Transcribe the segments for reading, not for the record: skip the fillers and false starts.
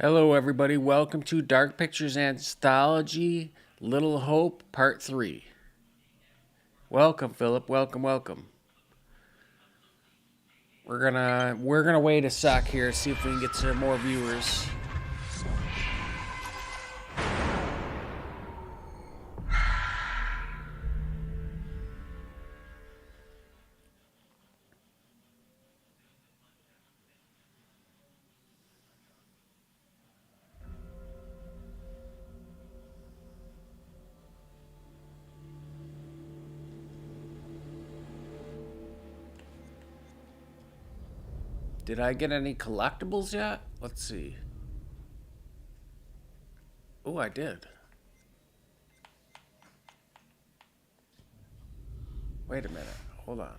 Hello, everybody. Welcome to Dark Pictures Anthology, Little Hope, Part 3. Welcome, Philip. Welcome. We're gonna wait a sec here, see if we can get some more viewers. Did I get any collectibles yet? Let's see. Oh, I did. Wait a minute. Hold on.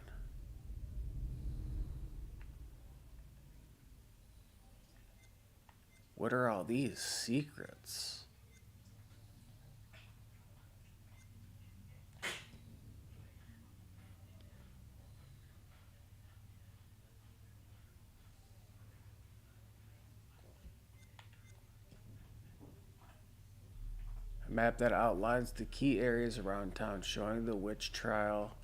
What are all these secrets? A map that outlines the key areas around town, showing the witch trail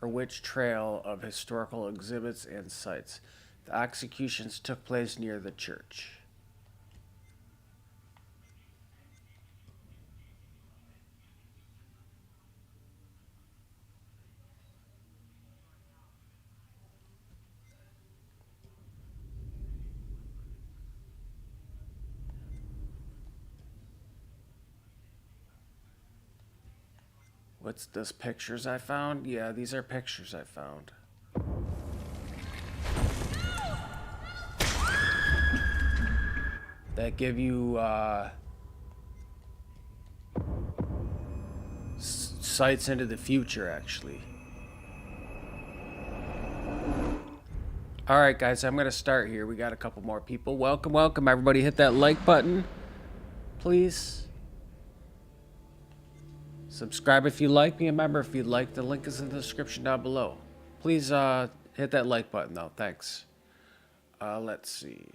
of historical exhibits and sites. The executions took place near the church. What's this? Pictures I found? Yeah, these are pictures I found. That give you sights into the future, actually. Alright, guys, I'm going to start here. We got a couple more people. Welcome, everybody. Hit that like button, please. Subscribe if you like me. Remember, if you'd like, the link is in the description down below. Please hit that like button, though. Thanks. Let's see.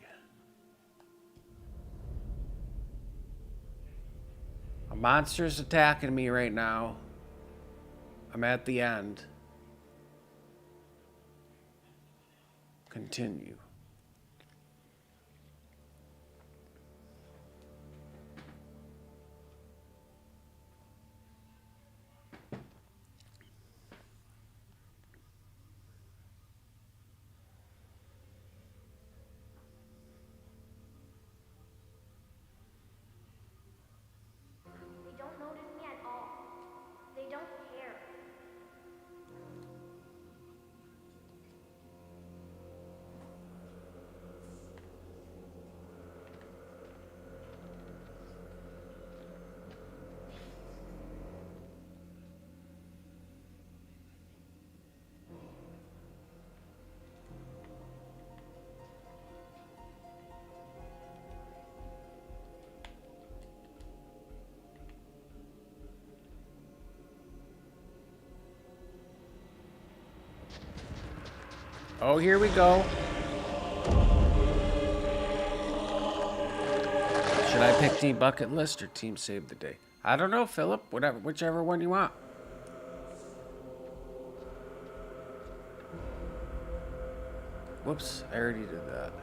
A monster's attacking me right now. I'm at the end. Continue. Oh, here we go. Should I pick Team Bucket List or Team Save the Day? I don't know, Philip. Whatever, whichever one you want. Whoops, I already did that.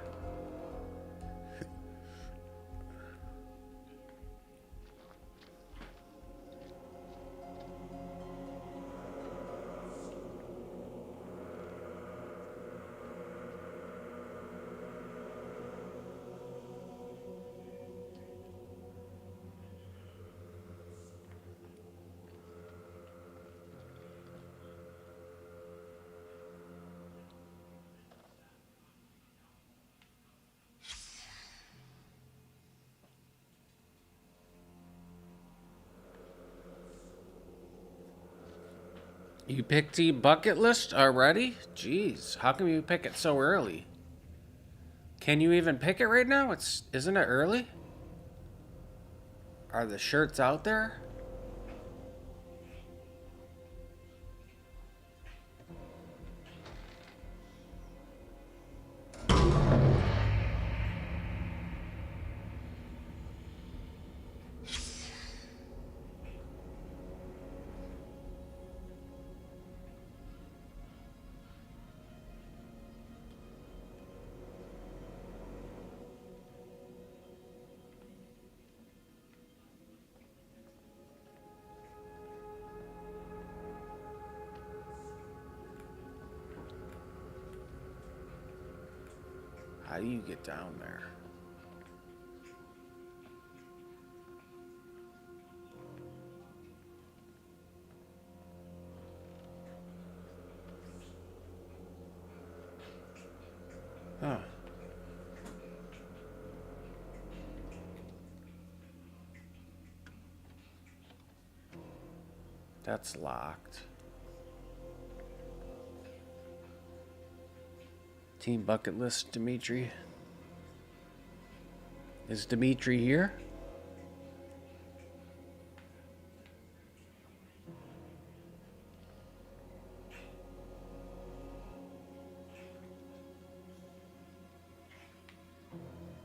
You picked Team Bucket List already? Jeez, how come you pick it so early? Can you even pick it right now? Isn't it early? Are the shirts out there? How do you get down there? Huh. That's locked. Team bucket list, Dimitri. Is Dimitri here?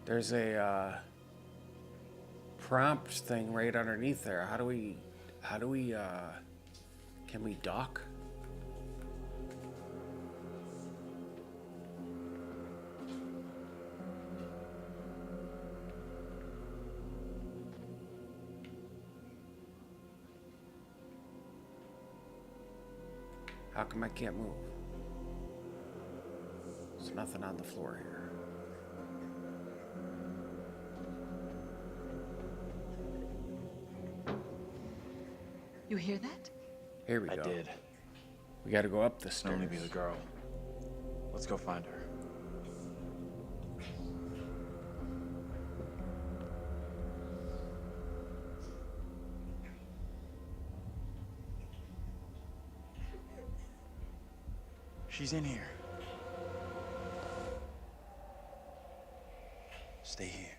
There's a prompt thing right underneath there. How do we can we dock? How come I can't move? There's nothing on the floor here. You hear that? Here we go. I did. We gotta go up the stairs. Only be the girl. Let's go find her. She's in here. Stay here.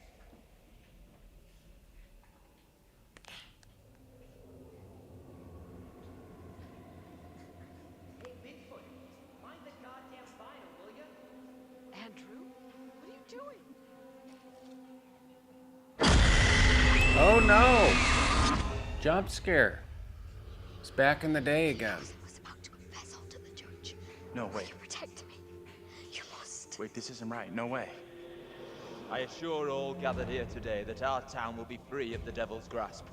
Oh no! Jump scare. It's back in the day again. Was about to confess all to the church. No, wait. You protect me. You must. Wait, this isn't right. No way. I assure all gathered here today that our town will be free of the devil's grasp.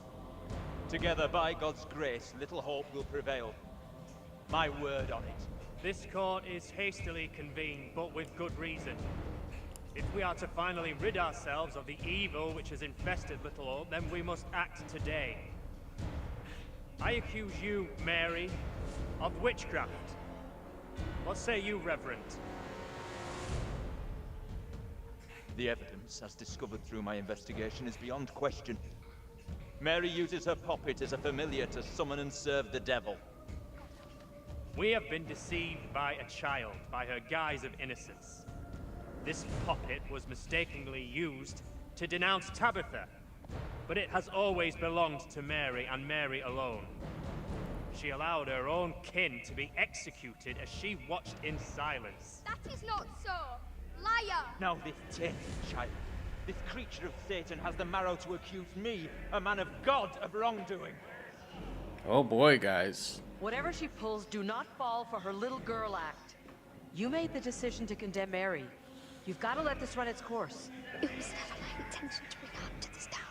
Together, by God's grace, little hope will prevail. My word on it. This court is hastily convened, but with good reason. If we are to finally rid ourselves of the evil which has infested Little Hope, then we must act today. I accuse you, Mary, of witchcraft. What say you, Reverend? The evidence, as discovered through my investigation, is beyond question. Mary uses her puppet as a familiar to summon and serve the devil. We have been deceived by a child, by her guise of innocence. This puppet was mistakenly used to denounce Tabitha, but it has always belonged to Mary and Mary alone. She allowed her own kin to be executed as she watched in silence. That is not so. Liar! Now this tainted child, this creature of Satan, has the marrow to accuse me, a man of God, of wrongdoing. Oh boy, guys. Whatever she pulls, do not fall for her little girl act. You made the decision to condemn Mary. You've got to let this run its course. It was never my intention to bring harm to this town,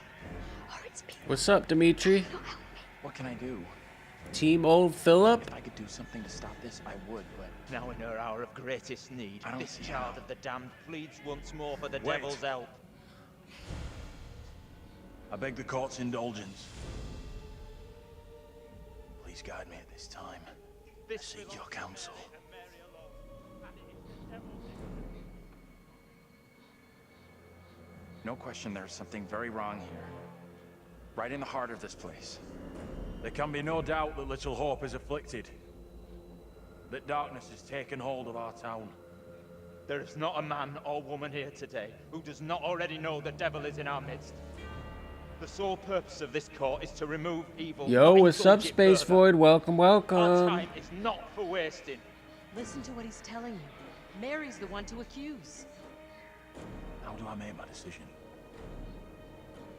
or its people. What's up, Dimitri? Not help me. What can I do? Team Old Philip? If I could do something to stop this, I would, but... Now in her hour of greatest need, I don't this see child how. of the damned pleads once more for the Wait. devil's help. I beg the court's indulgence. Please guide me at this time. I seek your counsel. No question there is something very wrong here. Right in the heart of this place. There can be no doubt that Little Hope is afflicted. That darkness has taken hold of our town. There is not a man or woman here today who does not already know the devil is in our midst. The sole purpose of this court is to remove evil. Yo, not what's up, indulge it Space further. Void? Welcome, Our welcome. time is not for wasting. Listen to what he's telling you. Mary's the one to accuse. How do I make my decision?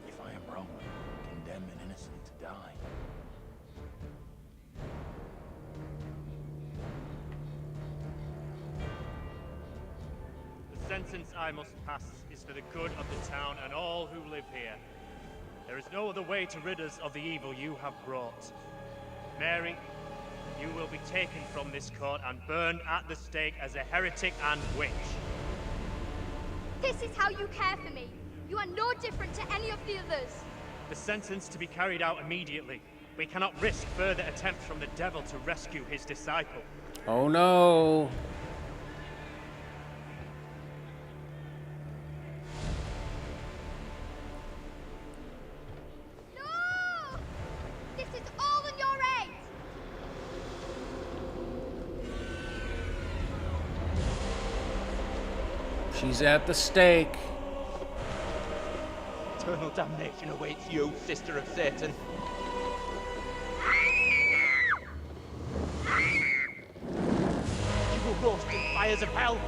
If I am wrong, condemn an innocent to die. The sentence I must pass is for the good of the town and all who live here. There is no other way to rid us of the evil you have brought. Mary, you will be taken from this court and burned at the stake as a heretic and witch. This is how you care for me. You are no different to any of the others. The sentence to be carried out immediately. We cannot risk further attempts from the devil to rescue his disciple. Oh no. No! This is all in your head! She's at the stake. Eternal damnation awaits you, sister of Satan. You will roast in fires of hell.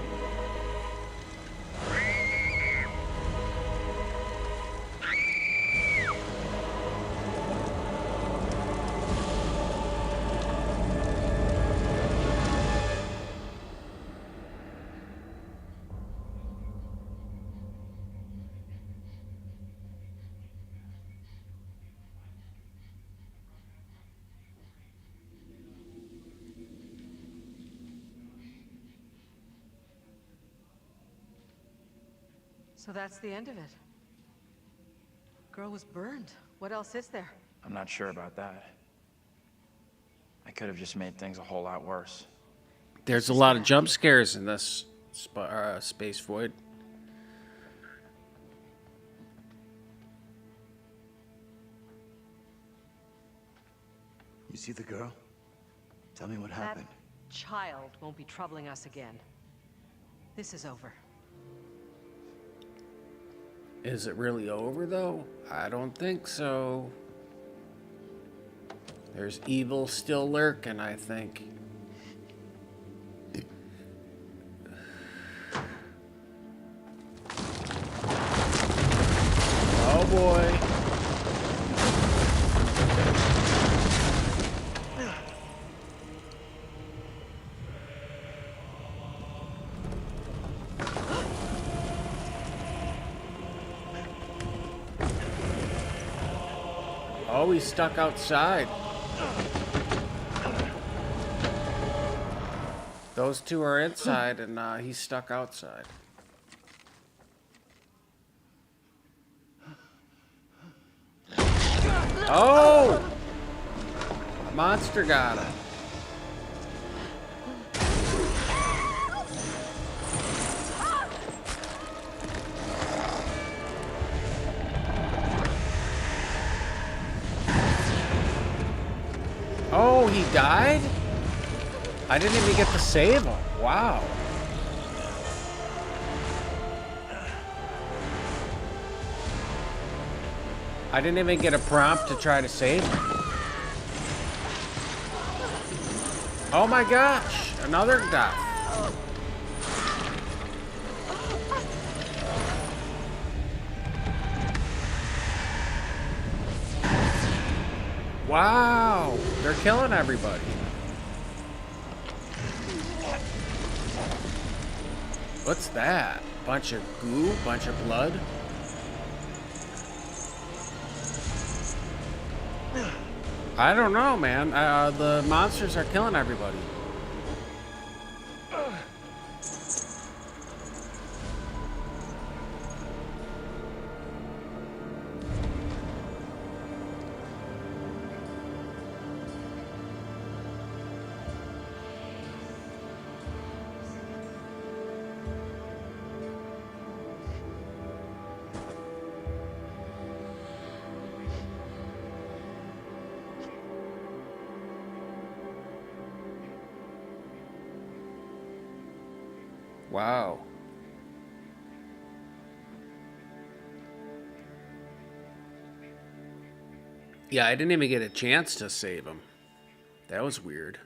So that's the end of it. Girl was burned. What else is there? I'm not sure about that. I could have just made things a whole lot worse. There's a lot of jump scares in this space void. You see the girl? Tell me what happened. That child won't be troubling us again. This is over. Is it really over, though? I don't think so. There's evil still lurking, I think. Oh, boy. Oh, he's stuck outside. Those two are inside, and he's stuck outside. Oh! A monster got him. Oh, he died? I didn't even get to save him. Wow. I didn't even get a prompt to try to save him. Oh my gosh, another death. Wow, they're killing everybody. What's that? Bunch of goo? Bunch of blood? I don't know, man. The monsters are killing everybody. Wow. Yeah, I didn't even get a chance to save him. That was weird.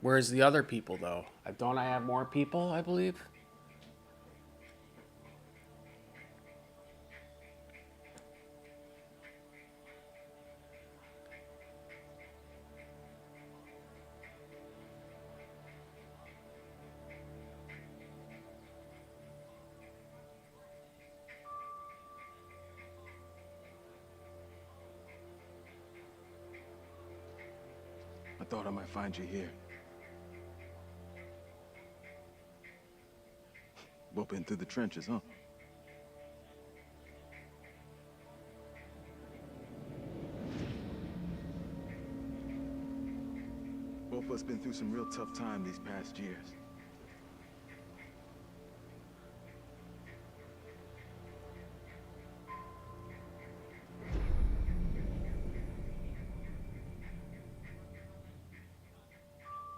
Where's the other people, though? Don't I have more people, I believe? I thought I might find you here. Bumping through the trenches, huh? Both of us been through some real tough time these past years.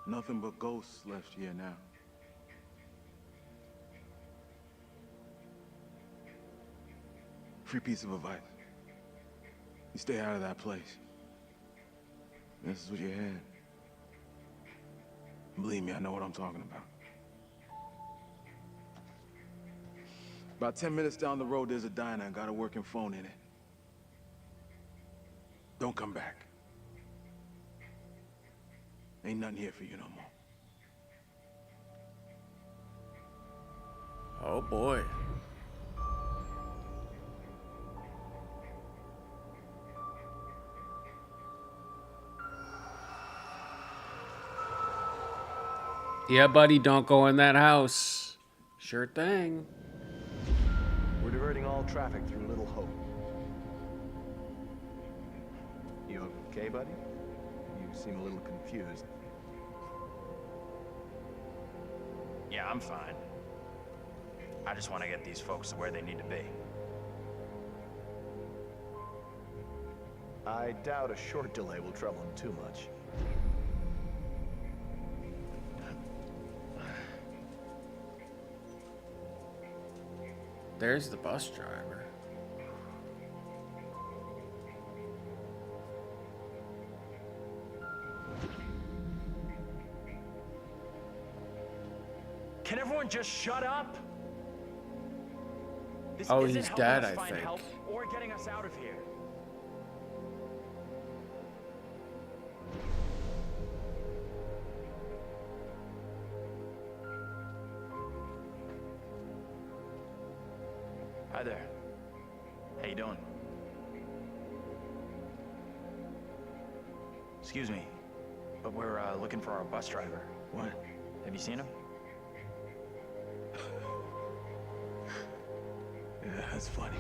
Nothing but ghosts left here now. Free piece of advice. You stay out of that place. This is what you had. Believe me, I know what I'm talking about. About 10 minutes down the road, there's a diner and got a working phone in it. Don't come back. Ain't nothing here for you no more. Oh boy. Yeah, buddy, don't go in that house. Sure thing. We're diverting all traffic through Little Hope. You okay, buddy? You seem a little confused. Yeah, I'm fine. I just want to get these folks to where they need to be. I doubt a short delay will trouble him too much. There's the bus driver. Can everyone just shut up? This Oh, isn't he's helping dead, us I find think. help or getting us out of here. Hi there. How you doing? Excuse me, but we're looking for our bus driver. What? Have you seen him? Yeah, that's funny.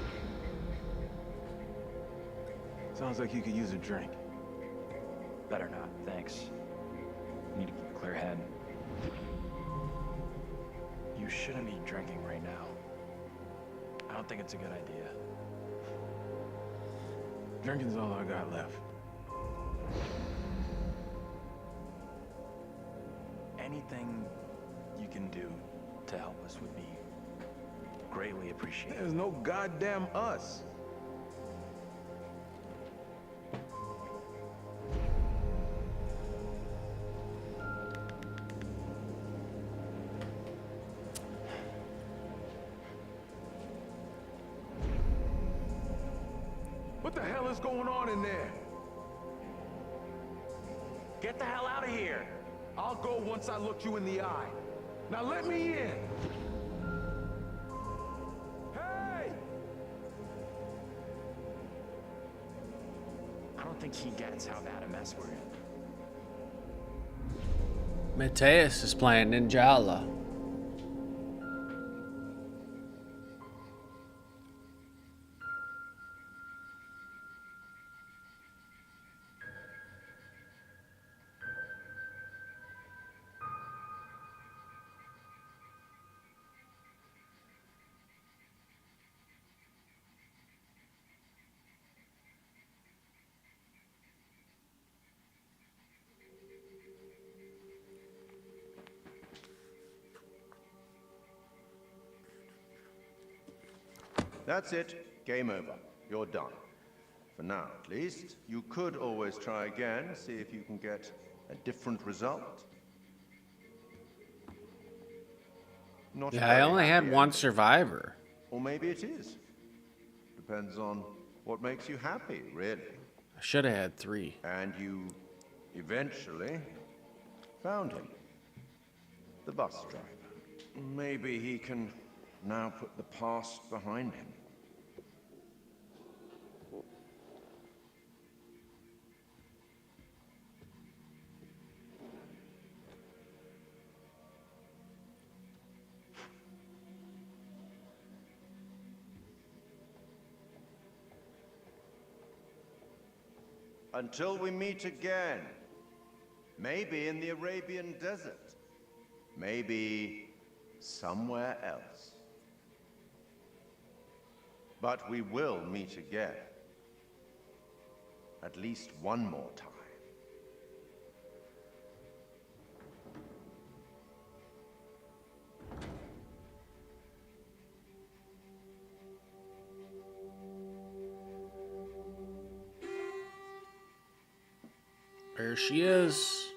Sounds like you could use a drink. Better not, thanks. Need to keep a clear head. You shouldn't be drinking right now. I don't think it's a good idea. Drinking's all I got left. Anything you can do to help us would be greatly appreciated. There's no goddamn us. What the hell is going on in there? Get the hell out of here! I'll go once I look you in the eye. Now let me in! Hey! I don't think he gets how bad a mess we're in. Mateus is playing Ninjala. That's it. Game over. You're done. For now, at least. You could always try again, see if you can get a different result. Not a Yeah, I very only had happy one ending. survivor. Or maybe it is. Depends on what makes you happy, really. I should have had 3. And you eventually found him. The bus driver. Maybe he can now put the past behind him. Until we meet again. Maybe in the Arabian desert. Maybe somewhere else. But we will meet again. At least one more time. There she is.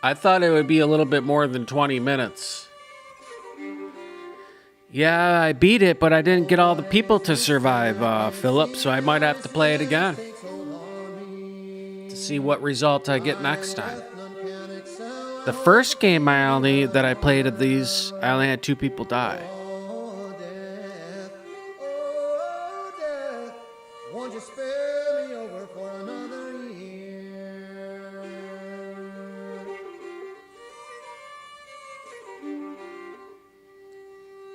I thought it would be a little bit more than 20 minutes. Yeah, I beat it, but I didn't get all the people to survive, Philip, so I might have to play it again. To see what result I get next time. The first game that I played of these, I only had 2 people die. Won't you spare me over for another year?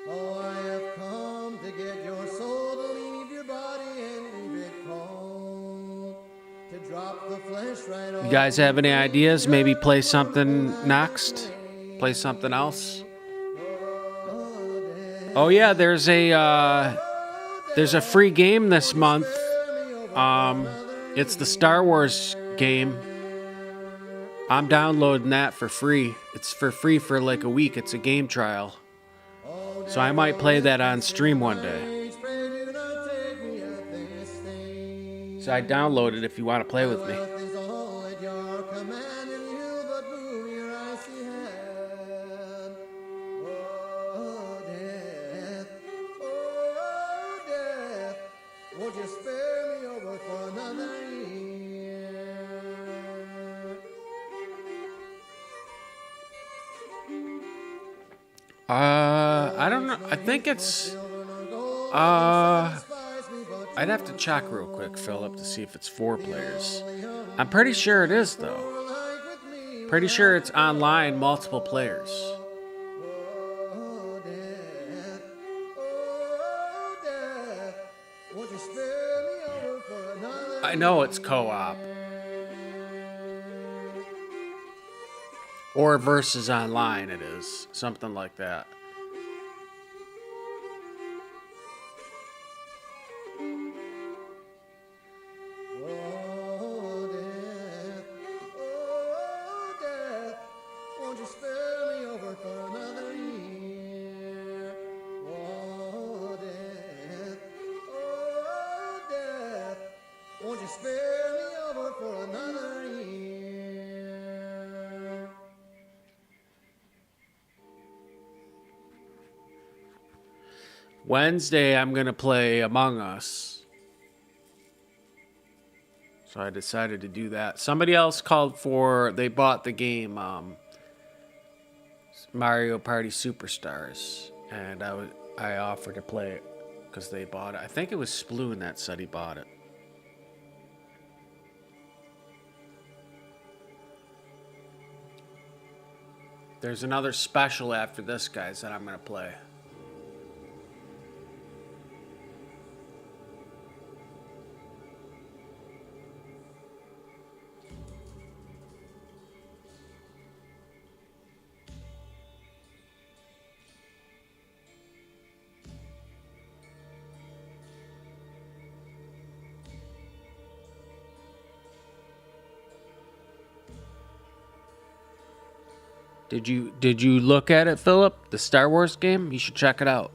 Oh, I have come to get your soul, to leave your body and leave it cold, to drop the flesh right off. You guys have any ideas? Maybe play something next? Play something else? Oh yeah, there's a free game this month. It's the Star Wars game. I'm downloading that for free. It's for free for like a week. It's a game trial. So I might play that on stream one day. So I downloaded it if you want to play with me. Would you spare me over for another year? I don't know. I think it's I'd have to check real quick, Philip, to see if it's 4 players. I'm pretty sure it is though. Pretty sure it's online, multiple players. I know it's co-op. Or versus online it is. Something like that. Oh, death, won't you spare me over for another year? Oh, death, won't you spare me over for another year? Wednesday I'm going to play Among Us. So I decided to do that. Somebody else called for, they bought the game Mario Party Superstars. And I offered to play it because they bought it. I think it was Sploon that said he bought it. There's another special after this, guys, that I'm going to play. Did you look at it, Philip? The Star Wars game? You should check it out.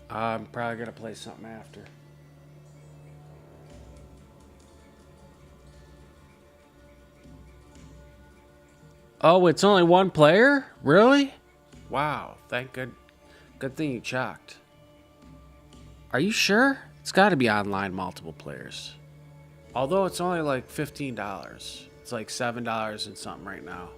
I'm probably gonna play something after. Oh, it's only 1 player? Really? Wow, good thing you checked. Are you sure? It's got to be online multiple players. Although it's only like $15. It It's like $7 and something right now.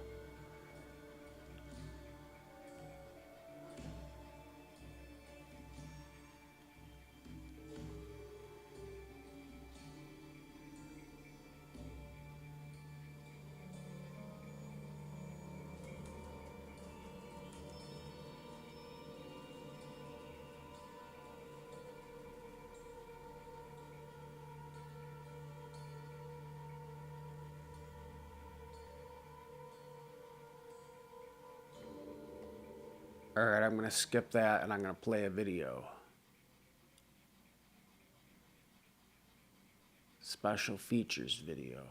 All right, I'm going to skip that and I'm going to play a video. Special features video.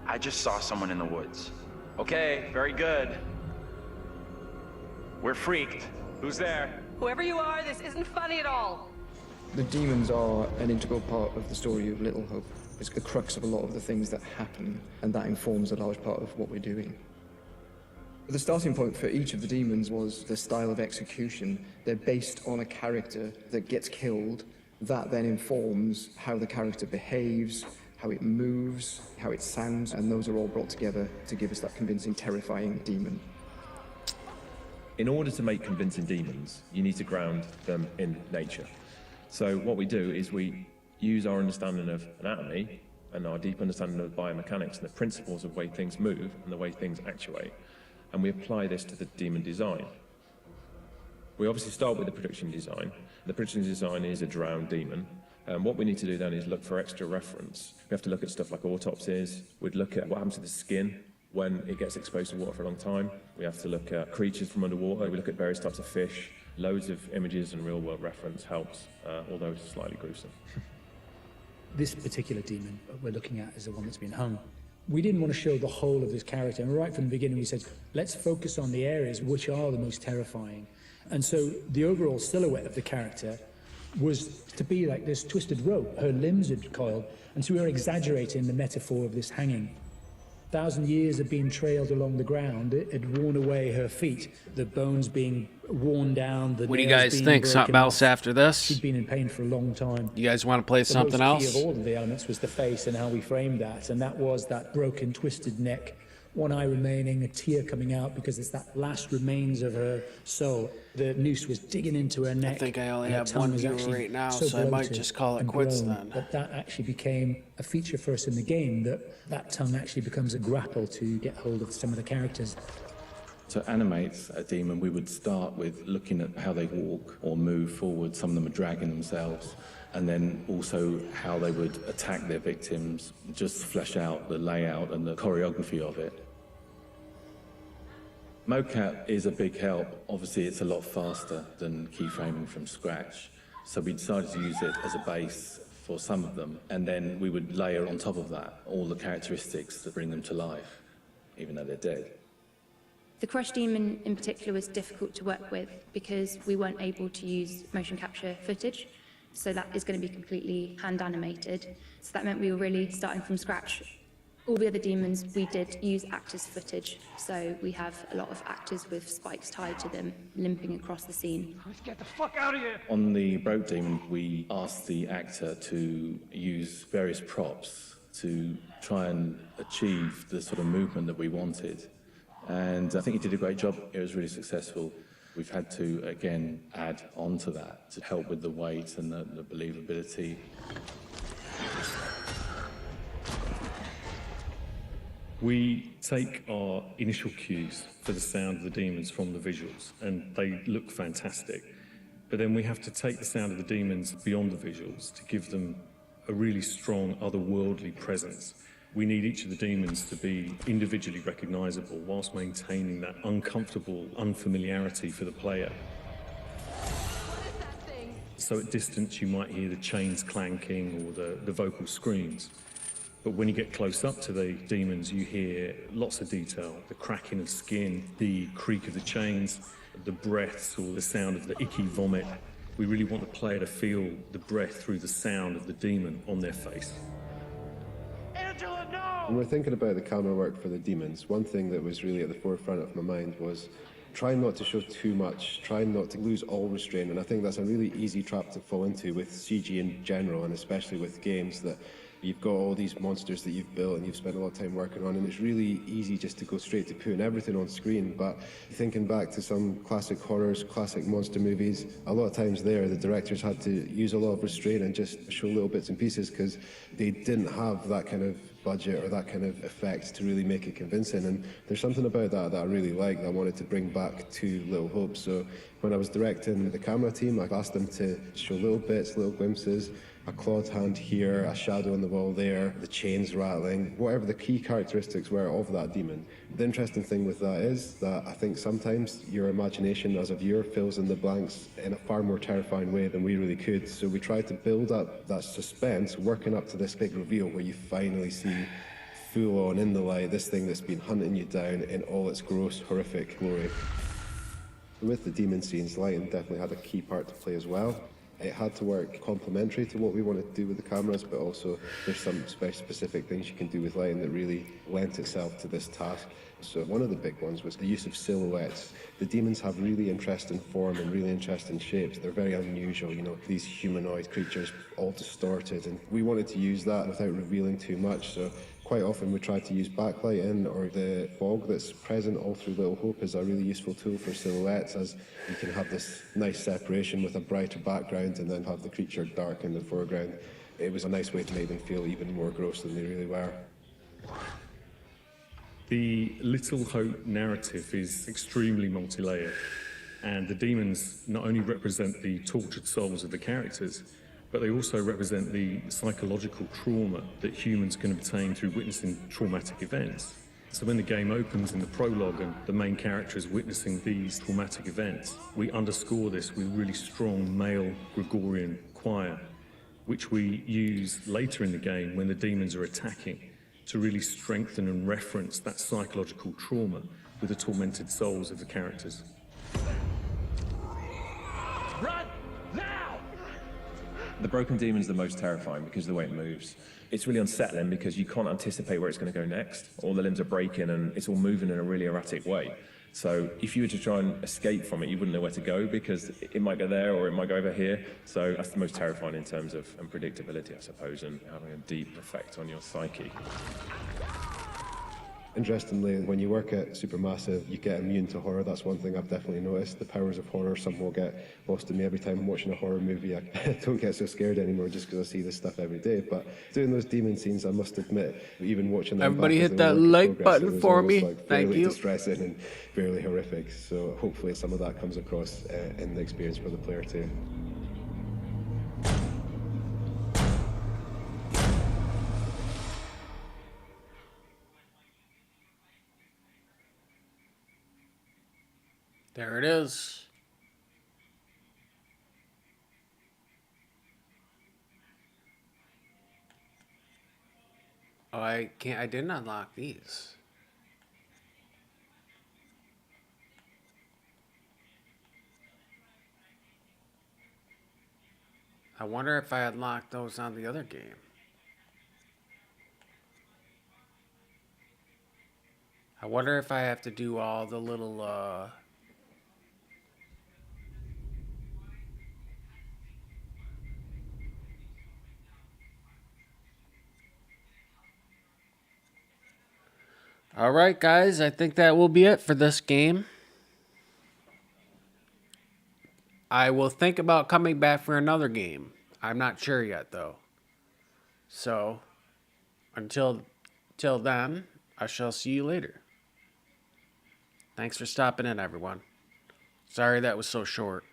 I just saw someone in the woods. Okay, very good. We're freaked. Who's there? Whoever you are, this isn't funny at all. The demons are an integral part of the story of Little Hope. It's the crux of a lot of the things that happen, and that informs a large part of what we're doing. The starting point for each of the demons was the style of execution. They're based on a character that gets killed. That then informs how the character behaves, how it moves, how it sounds, and those are all brought together to give us that convincing, terrifying demon. In order to make convincing demons, you need to ground them in nature. So what we do is we use our understanding of anatomy and our deep understanding of biomechanics and the principles of the way things move and the way things actuate, and we apply this to the demon design. We obviously start with the production design. The production design is a drowned demon. What we need to do then is look for extra reference. We have to look at stuff like autopsies. We'd look at what happens to the skin when it gets exposed to water for a long time. We have to look at creatures from underwater. We look at various types of fish. Loads of images and real-world reference helps, although it's slightly gruesome. This particular demon we're looking at is the one that's been hung. We didn't want to show the whole of this character, and right from the beginning we said, let's focus on the areas which are the most terrifying. And so the overall silhouette of the character was to be like this twisted rope. Her limbs had coiled, and so we were exaggerating the metaphor of this hanging. 1,000 years of being trailed along the ground, it had worn away her feet, the bones being worn down, the What do you guys think? Something else after this? She'd been in pain for a long time. You guys want to play something else? The most key of all of the elements was the face and how we framed that, and that was that broken, twisted neck, one eye remaining, a tear coming out because it's that last remains of her soul. The noose was digging into her neck. I think I only have one viewer right now, so I might just call it quits then. But that actually became a feature for us in the game, that tongue actually becomes a grapple to get hold of some of the characters. To animate a demon, we would start with looking at how they walk or move forward. Some of them are dragging themselves. And then also how they would attack their victims, just flesh out the layout and the choreography of it. Mocap is a big help. Obviously, it's a lot faster than keyframing from scratch. So we decided to use it as a base for some of them, and then we would layer on top of that all the characteristics that bring them to life, even though they're dead. The Crush Demon in particular was difficult to work with because we weren't able to use motion capture footage. So that is going to be completely hand animated. So that meant we were really starting from scratch. All the other demons, we did use actors' footage. So we have a lot of actors with spikes tied to them, limping across the scene. Let's get the fuck out of here! On the Broke Demon, we asked the actor to use various props to try and achieve the sort of movement that we wanted. And I think he did a great job. It was really successful. We've had to, again, add on to that to help with the weight and the believability. We take our initial cues for the sound of the demons from the visuals, and they look fantastic. But then we have to take the sound of the demons beyond the visuals to give them a really strong otherworldly presence. We need each of the demons to be individually recognisable whilst maintaining that uncomfortable unfamiliarity for the player. So at distance you might hear the chains clanking or the vocal screams. But when you get close up to the demons, you hear lots of detail. The cracking of skin, the creak of the chains, the breaths or the sound of the icky vomit. We really want the player to feel the breath through the sound of the demon on their face. When we're thinking about the camera work for the demons, one thing that was really at the forefront of my mind was trying not to show too much, trying not to lose all restraint, and I think that's a really easy trap to fall into with CG in general, and especially with games that you've got all these monsters that you've built and you've spent a lot of time working on, and it's really easy just to go straight to putting everything on screen. But thinking back to some classic horrors, classic monster movies, a lot of times there the directors had to use a lot of restraint and just show little bits and pieces because they didn't have that kind of budget or that kind of effect to really make it convincing. And there's something about that I really liked that I wanted to bring back to Little Hope. So when I was directing the camera team, I asked them to show little bits, little glimpses, a clawed hand here, a shadow on the wall there, the chains rattling, whatever the key characteristics were of that demon. The interesting thing with that is that I think sometimes your imagination as a viewer fills in the blanks in a far more terrifying way than we really could. So we tried to build up that suspense, working up to this big reveal where you finally see full on in the light this thing that's been hunting you down in all its gross, horrific glory. With the demon scenes, lighting definitely had a key part to play as well. It had to work complementary to what we wanted to do with the cameras, but also there's some very specific things you can do with lighting that really lent itself to this task. So one of the big ones was the use of silhouettes. The demons have really interesting form and really interesting shapes. They're very unusual, you know, these humanoid creatures all distorted, and we wanted to use that without revealing too much. So quite often we try to use backlighting, or the fog that's present all through Little Hope is a really useful tool for silhouettes, as you can have this nice separation with a brighter background and then have the creature dark in the foreground. It was a nice way to make them feel even more gross than they really were. The Little Hope narrative is extremely multi-layered, and the demons not only represent the tortured souls of the characters, but they also represent the psychological trauma that humans can obtain through witnessing traumatic events. So when the game opens in the prologue and the main character is witnessing these traumatic events, we underscore this with really strong male Gregorian choir, which we use later in the game when the demons are attacking, to really strengthen and reference that psychological trauma with the tormented souls of the characters. Run! Now! The broken demon's the most terrifying because of the way it moves. It's really unsettling because you can't anticipate where it's going to go next. All the limbs are breaking and it's all moving in a really erratic way. So if you were to try and escape from it, you wouldn't know where to go because it might go there or it might go over here. So that's the most terrifying in terms of unpredictability, I suppose, and having a deep effect on your psyche. Interestingly, when you work at Supermassive, you get immune to horror. That's one thing I've definitely noticed. The powers of horror somehow get lost in me every time I'm watching a horror movie. I don't get so scared anymore just because I see this stuff every day. But doing those demon scenes, I must admit, even watching them Everybody back hit as they that were work in like progress, button it was for almost me. like Thank fairly you. distressing and fairly horrific. So hopefully some of that comes across in the experience for the player too. There it is. Oh, I didn't unlock these. I wonder if I unlocked those on the other game. I wonder if I have to do all the little, All right, guys, I think that will be it for this game. I will think about coming back for another game. I'm not sure yet, though. So, until then, I shall see you later. Thanks for stopping in, everyone. Sorry that was so short.